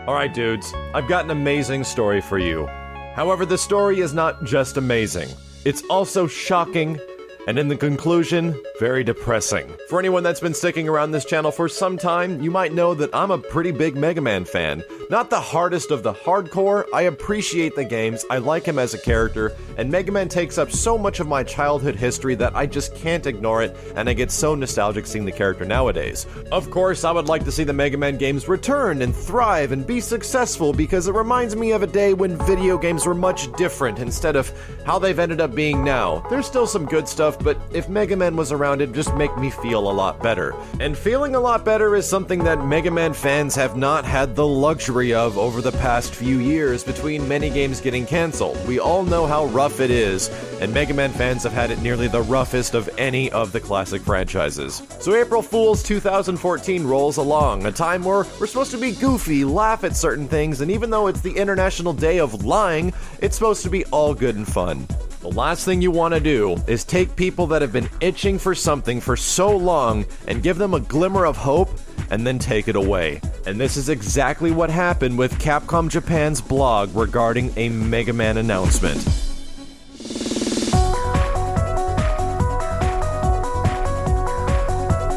Alright dudes, I've got an amazing story for you. However, the story is not just amazing, it's also shocking, and in the conclusion, very depressing. For anyone that's been sticking around this channel for some time, you might know that I'm a pretty big Mega Man fan. Not the hardest of the hardcore, I appreciate the games, I like him as a character, and Mega Man takes up so much of my childhood history that I just can't ignore it, and I get so nostalgic seeing the character nowadays. Of course, I would like to see the Mega Man games return and thrive and be successful because it reminds me of a day when video games were much different instead of how they've ended up being now. There's still some good stuff, but if Mega Man was around, it'd just make me feel a lot better. And feeling a lot better is something that Mega Man fans have not had the luxury of over the past few years between many games getting cancelled. We all know how rough it is, and Mega Man fans have had it nearly the roughest of any of the classic franchises. So April Fool's 2014 rolls along, a time where we're supposed to be goofy, laugh at certain things, and even though it's the International Day of Lying, it's supposed to be all good and fun. The last thing you want to do is take people that have been itching for something for so long and give them a glimmer of hope and then take it away. And this is exactly what happened with Capcom Japan's blog regarding a Mega Man announcement.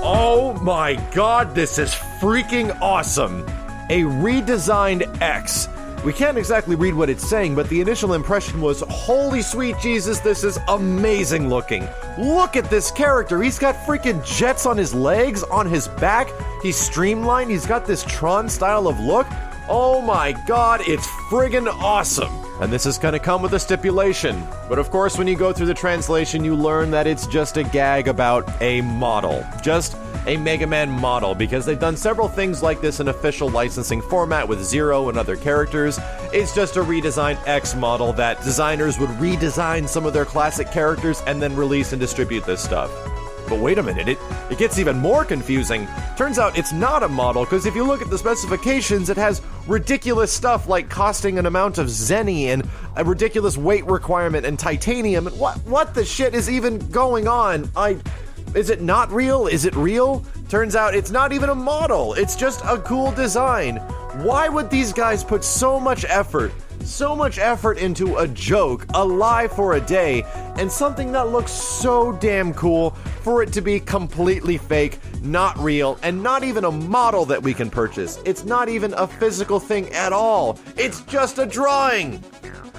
Oh my god, this is freaking awesome! A redesigned X. We can't exactly read what it's saying, but the initial impression was, holy sweet Jesus, this is amazing looking. Look at this character, he's got freaking jets on his legs, on his back, he's streamlined, he's got this Tron style of look. Oh my god, it's friggin' awesome. And this is gonna come with a stipulation. But of course, when you go through the translation, you learn that it's just a gag about a model. Just a Mega Man model, because they've done several things like this in official licensing format with Zero and other characters. It's just a redesigned X model that designers would redesign some of their classic characters and then release and distribute this stuff. But wait a minute, it gets even more confusing. Turns out it's not a model, because if you look at the specifications, it has ridiculous stuff like costing an amount of zenny and a ridiculous weight requirement and titanium. And what the shit is even going on? Is it not real? Is it real? Turns out it's not even a model. It's just a cool design. Why would these guys put so much effort into a joke, a lie for a day, and something that looks so damn cool for it to be completely fake, not real, and not even a model that we can purchase? It's not even a physical thing at all. It's just a drawing.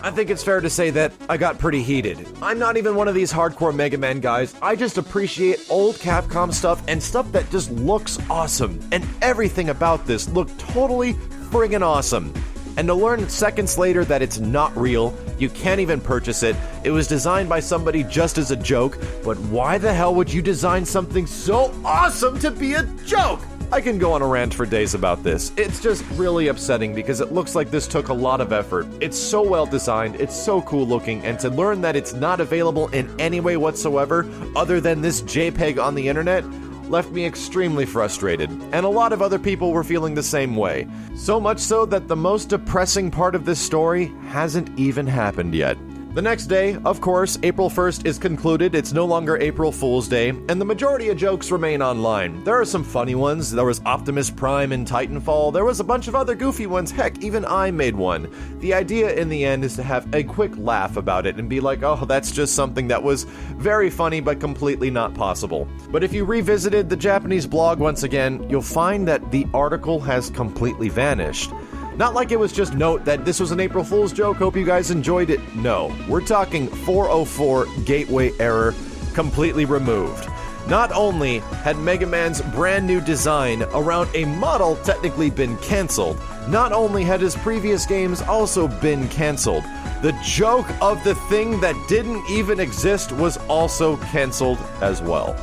I think it's fair to say that I got pretty heated. I'm not even one of these hardcore Mega Man guys. I just appreciate old Capcom stuff and stuff that just looks awesome. And everything about this looked totally friggin' awesome. And to learn seconds later that it's not real, you can't even purchase it, it was designed by somebody just as a joke, but why the hell would you design something so awesome to be a joke? I can go on a rant for days about this. It's just really upsetting because it looks like this took a lot of effort. It's so well designed, it's so cool looking, and to learn that it's not available in any way whatsoever other than this JPEG on the internet left me extremely frustrated, and a lot of other people were feeling the same way. So much so that the most depressing part of this story hasn't even happened yet. The next day, of course, April 1st is concluded, it's no longer April Fool's Day, and the majority of jokes remain online. There are some funny ones, there was Optimus Prime in Titanfall, there was a bunch of other goofy ones, heck, even I made one. The idea in the end is to have a quick laugh about it and be like, oh, that's just something that was very funny but completely not possible. But if you revisited the Japanese blog once again, you'll find that the article has completely vanished. Not like it was just note that this was an April Fool's joke, hope you guys enjoyed it. No, we're talking 404 gateway error, completely removed. Not only had Mega Man's brand new design around a model technically been cancelled, not only had his previous games also been cancelled, the joke of the thing that didn't even exist was also cancelled as well.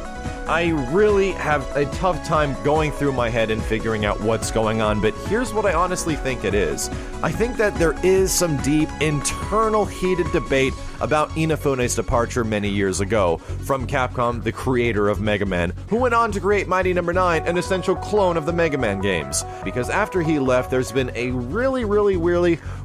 I really have a tough time going through my head and figuring out what's going on, but here's what I honestly think it is. I think that there is some deep, internal, heated debate about Inafune's departure many years ago from Capcom, the creator of Mega Man, who went on to create Mighty No. 9, an essential clone of the Mega Man games. Because after he left, there's been a really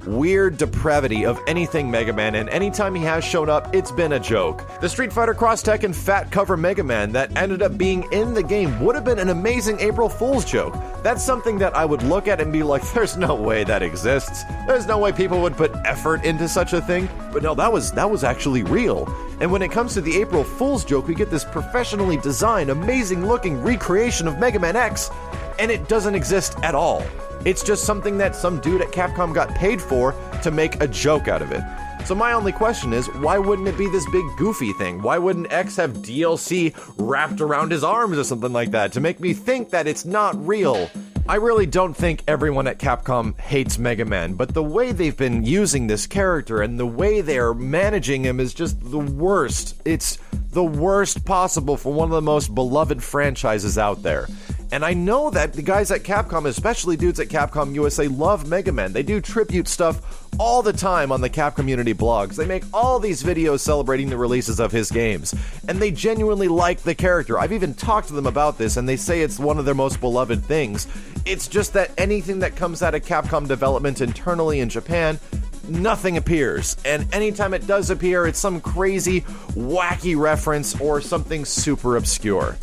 weird depravity of anything Mega Man, and anytime he has shown up, it's been a joke. The Street Fighter Cross Tekken Fat Cover Mega Man that ended up being in the game would have been an amazing April Fool's joke. That's something that I would look at and be like, there's no way that exists. There's no way people would put effort into such a thing. But no, that was actually real. And when it comes to the April Fool's joke, we get this professionally designed, amazing looking recreation of Mega Man X, and it doesn't exist at all. It's just something that some dude at Capcom got paid for to make a joke out of it. So my only question is, why wouldn't it be this big goofy thing? Why wouldn't X have DLC wrapped around his arms or something like that to make me think that it's not real? I really don't think everyone at Capcom hates Mega Man, but the way they've been using this character and the way they're managing him is just the worst. It's the worst possible for one of the most beloved franchises out there. And I know that the guys at Capcom, especially dudes at Capcom USA, love Mega Man. They do tribute stuff all the time on the Cap Community blogs. They make all these videos celebrating the releases of his games. And they genuinely like the character. I've even talked to them about this, and they say it's one of their most beloved things. It's just that anything that comes out of Capcom development internally in Japan, nothing appears. And anytime it does appear, it's some crazy, wacky reference or something super obscure.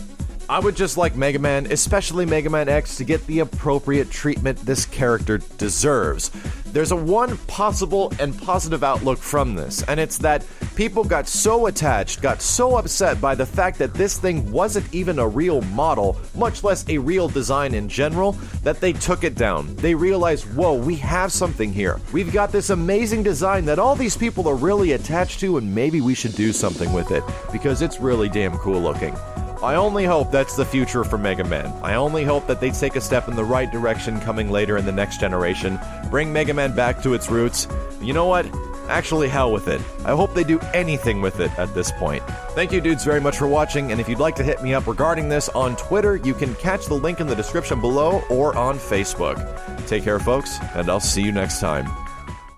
I would just like Mega Man, especially Mega Man X, to get the appropriate treatment this character deserves. There's a one possible and positive outlook from this, and it's that people got so attached, got so upset by the fact that this thing wasn't even a real model, much less a real design in general, that they took it down. They realized, whoa, we have something here. We've got this amazing design that all these people are really attached to, and maybe we should do something with it, because it's really damn cool looking. I only hope that's the future for Mega Man. I only hope that they take a step in the right direction coming later in the next generation, bring Mega Man back to its roots. You know what? Actually, hell with it. I hope they do anything with it at this point. Thank you dudes very much for watching, and if you'd like to hit me up regarding this on Twitter, you can catch the link in the description below or on Facebook. Take care folks, and I'll see you next time.